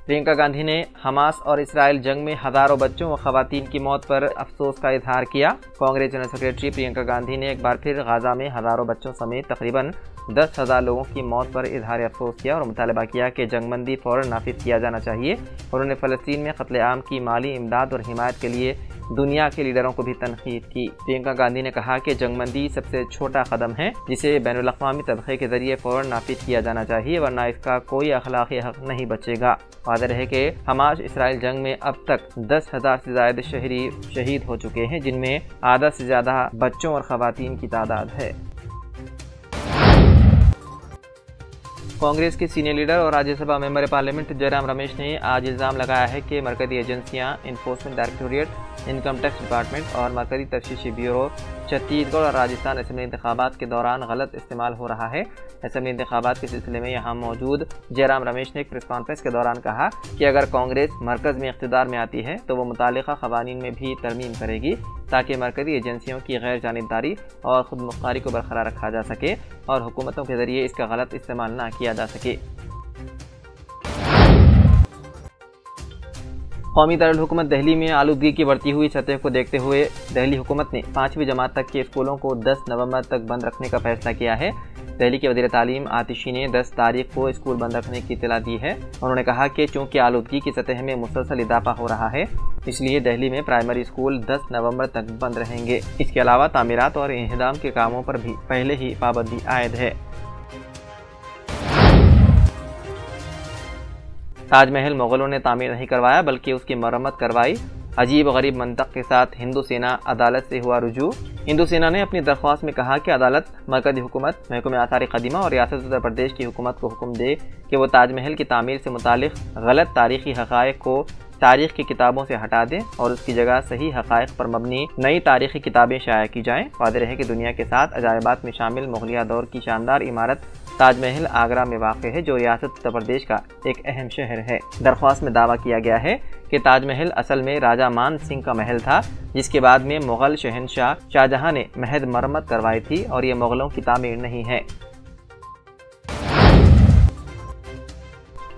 प्रियंका गांधी ने हमास और इसराइल जंग में हजारों बच्चों व खवातीन की मौत पर अफसोस का इजहार किया। कांग्रेस जनरल सेक्रेटरी प्रियंका गांधी ने एक बार फिर गाजा में हजारों बच्चों समेत तकरीबन 10,000 लोगों की मौत पर इजहार अफसोस किया और मुतालबा किया कि जंगबंदी फौरन नाफिज किया जाना चाहिए। उन्होंने फ़लस्तीन में कत्ल-ए-आम की माली इमदाद और हिमायत के लिए दुनिया के लीडरों को भी तनकीद की। प्रियंका गांधी ने कहा कि जंगबंदी सबसे छोटा कदम है जिसे बैनुल-अक़वामी तबक़े के जरिए फौरन नाफिज किया जाना चाहिए, वरना इसका कोई अखलाक़ी हक़ नहीं बचेगा। वाज़ेह है कि हमास इसराइल जंग में अब तक 10,000 से ज़ायद शहीद हो चुके हैं, जिनमें आधा से ज़्यादा बच्चों और ख़वातीन की तादाद है। कांग्रेस के सीनियर लीडर और राज्यसभा मेंबर पार्लियामेंट जयराम रमेश ने आज इल्ज़ाम लगाया है कि मरकज़ी एजेंसियां enforcement directorate, income tax department और मरकज़ी तफ्तीशी ब्यूरो छत्तीसगढ़ और राजस्थान असेंबली इंतखाबात के दौरान गलत इस्तेमाल हो रहा है। असेंबली इंतखाबात के सिलसिले में यहाँ मौजूद जयराम रमेश ने एक प्रेस कॉन्फ्रेंस के दौरान कहा कि अगर कांग्रेस मरकज़ में इक़्तिदार में आती है तो वो मुतालिका क़वानीन में भी तरमीम करेगी ताकि मरकज़ी एजेंसियों की गैर जानिबदारी और खुद मुख्तारी को बरकरार रखा जा सके और हुकूमतों के ज़रिए इसका गलत इस्तेमाल ना किया जा सके। कौमी दारुल-हुकूमत दिल्ली में आलूदगी की बढ़ती हुई सतह को देखते हुए दिल्ली हुकूमत ने 5वीं जमात तक के स्कूलों को 10 नवंबर तक बंद रखने का फैसला किया है। दिल्ली के वज़ीर तालीम आतिशी ने 10 तारीख को स्कूल बंद रखने की इत्तला दी है। उन्होंने कहा कि चूँकि आलूदगी की सतह में मुसलसल इजाफा हो रहा है, इसलिए दिल्ली में प्राइमरी स्कूल 10 नवंबर तक बंद रहेंगे। इसके अलावा तामीरात और इंहदाम के कामों पर भी पहले ही पाबंदी आयद है। ताजमहल मुग़लों ने तामीर नहीं करवाया बल्कि उसकी मरम्मत करवाई। अजीब गरीब मंतक के साथ हिंदू सेना अदालत से हुआ रुजू। हिंदू सेना ने अपनी दरख्वास्त में कहा कि अदालत मरकज़ी हुकूमत, महकमे आसार क़दीमा और रियासत उत्तर प्रदेश की हुकूमत को हुक्म दे कि वो ताजमहल की तामीर से मुतालिक गलत तारीख़ी हक़ाइक़ को तारीख़ की किताबों से हटा दें और उसकी जगह सही हक़ाइक़ पर मबनी नई तारीख़ी किताबें शाया की जाएँ। वाज़ेह है कि दुनिया के 7 अजायबात में शामिल मुग़लिया दौर की शानदार इमारत ताजमहल आगरा में वाक़ है, जो रियासत उत्तर प्रदेश का एक अहम शहर है। दरख्वास्त में दावा किया गया है कि ताजमहल असल में राजा मान सिंह का महल था, जिसके बाद में मुग़ल शहनशाह शाहजहां ने महज मरम्मत करवाई थी और ये मुग़लों की तामीर नहीं है।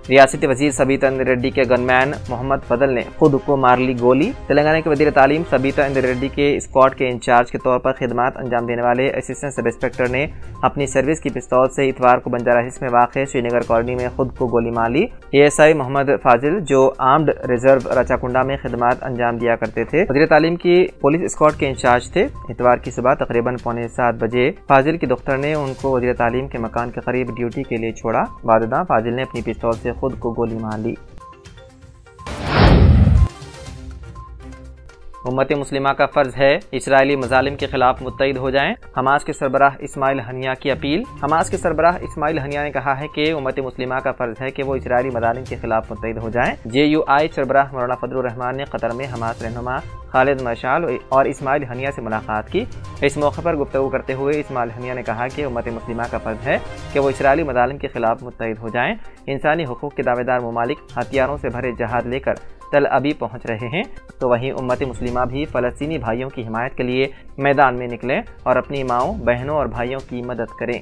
रियासती वजीर सबीता इंद्र रेड्डी के गनमैन मोहम्मद फजल ने खुद को मार ली गोली। तेलंगाना के वजीर तालीम सबीता इंद्र रेड्डी के स्क्वाड के इंचार्ज के तौर पर खिदमत अंजाम देने वाले असिस्टेंट सब इंस्पेक्टर ने अपनी सर्विस की पिस्तौल से इतवार को बंजारा हिल्स में वाक़ श्रीनगर कॉलोनी में खुद को गोली मार ली। ASI मोहम्मद फाजिल, जो आर्म्ड रिजर्व रचाकुंडा में खिदमत अंजाम दिया करते थे, वजीर तालीम की पुलिस स्क्वाड के इंचार्ज थे। इतवार की सुबह तकरीबन 6:45 बजे फाजिल की दफ्तर ने उनको वजीर तालीम के मकान के करीब ड्यूटी के लिए छोड़ा। बाद फाजिल ने अपनी पिस्तौल से खुद को गोली मार ली। उम्मत मुस्लिमा का फर्ज है इसराइली मजालिम के खिलाफ मुत्तहिद हो जाएं। हमास के सरबराह इस्माइल हनिया की अपील। हमास के सरबराह इस्माइल हनिया ने कहा है कि उम्मत मुस्लिमा का फर्ज है कि वो इसराइली मजालिम के खिलाफ मुत्तहिद हो जाएं। JUI सरबराह मौलाना फजलुर रहमान ने कतर में हमास रहनुमा खालिद मशाल और इस्माइल हनिया से मुलाकात की। इस मौके पर गुफ्तगू करते हुए इस्माइल हनिया ने कहा कि उम्मत मुस्लिमा का फर्ज है कि वो इसराइली मजालिम के खिलाफ मुत्तहिद हो जाएं। इंसानी हुकूक के दावेदार ममालिक हथियारों से भरे जहाज लेकर तल अबीब पहुंच रहे हैं, तो वहीं उम्मत मुस्लिमा भी फ़लस्तीनी भाइयों की हिमायत के लिए मैदान में निकलें और अपनी माओं, बहनों और भाइयों की मदद करें।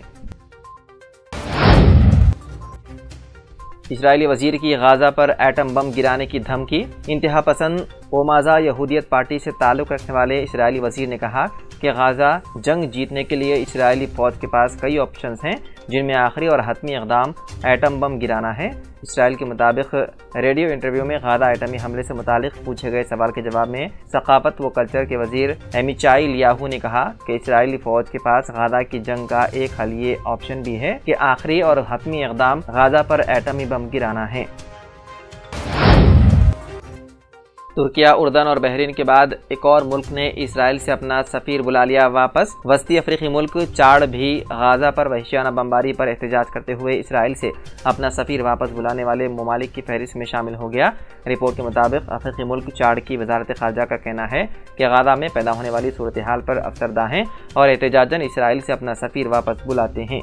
इजरायली वजीर की गाजा पर एटम बम गिराने की धमकी। इंतहा पसंद ओमाजा यहूदियत पार्टी से ताल्लुक़ रखने वाले इजरायली वजीर ने कहा कि गाजा जंग जीतने के लिए इजरायली फ़ौज के पास कई ऑप्शंस हैं, जिनमें आखिरी और हतमी इक़दाम एटम बम गिराना है। इसराइल के मुताबिक रेडियो इंटरव्यू में गाजा एटमी हमले से मुतालिक पूछे गए सवाल के जवाब में सकाफत व कल्चर के वजीर एमिचाई लियाहू ने कहा कि इसराइली फ़ौज के पास गाजा की जंग का एक हल ये ऑप्शन भी है कि आखिरी और हतमी इक़दाम गाजा पर एटमी बम गिराना है। तुर्किया, उर्दन और बहरीन के बाद एक और मुल्क ने इसराइल से अपना सफ़ीर बुला लिया वापस। वस्ती अफ्रीकी मुल्क चाड भी गाजा पर वहशियाना बमबारी पर एहतजाज करते हुए इसराइल से अपना सफ़ीर वापस बुलाने वाले ममालिक की फहरिस्त में शामिल हो गया। रिपोर्ट के मुताबिक अफ्रीकी मुल्क चाड की वजारत ख़ारजा का कहना है कि गाजा में पैदा होने वाली सूरत हाल पर अफसरदा हैं और एहतजाजन इसराइल से अपना सफ़ीर वापस बुलाते हैं।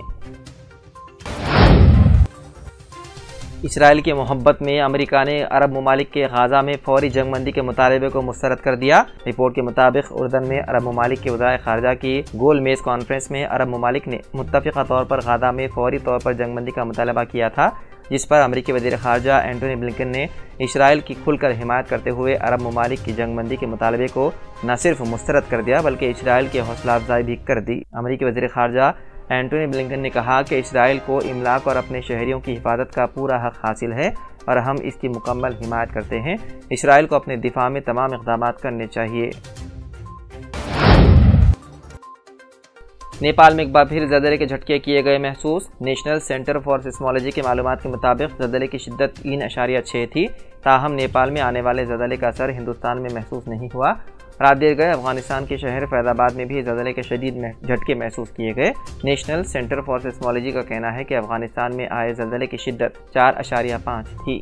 इसराइल की मोहब्बत में अमेरिका ने अरब ममालिक के गाजा में फौरी जंगबंदी के मुतालबे को मुस्तरद कर दिया। रिपोर्ट के मुताबिक उर्दन में अरब ममालिक के वज़ाए ख़ारजा की गोल मेज़ कॉन्फ्रेंस में अरब ममालिक ने मुत्तफ़िक़ा तौर पर गाजा में फौरी तौर पर जंगबंदी का मुतालबा किया था। جس پر امریکی وزیر خارجہ اینٹونی بلنکن نے اسرائیل کی کھل کر حمایت کرتے ہوئے عرب ممالک کی جنگ بندی کے مطالبے کو نہ صرف مسترد کر دیا بلکہ اسرائیل کی حوصلہ افزائی بھی کر دی۔ امریکی وزیر خارجہ اینٹونی بلنکن نے کہا کہ اسرائیل کو املاک اور اپنے شہریوں کی حفاظت کا پورا حق حاصل ہے اور ہم اس کی مکمل حمایت کرتے ہیں۔ اسرائیل کو اپنے دفاع میں تمام اقدامات کرنے چاہیے۔ نیپال میں ایک بار پھر زلزلے کے جھٹکے کیے گئے محسوس۔ نیشنل سینٹر فار سیسمولوجی کے معلومات کے مطابق زلزلے کی شدت 3.6 تھی، تاہم نیپال میں آنے والے زلزلے کا اثر ہندوستان میں محسوس نہیں ہوا۔ رات دیر گئے افغانستان کے شہر فیض آباد میں بھی زلزلے کے شدید جھٹکے محسوس کیے گئے۔ نیشنل سینٹر فار سیسمولوجی کا کہنا ہے کہ افغانستان میں آئے زلزلے کی شدت 4.5 تھی۔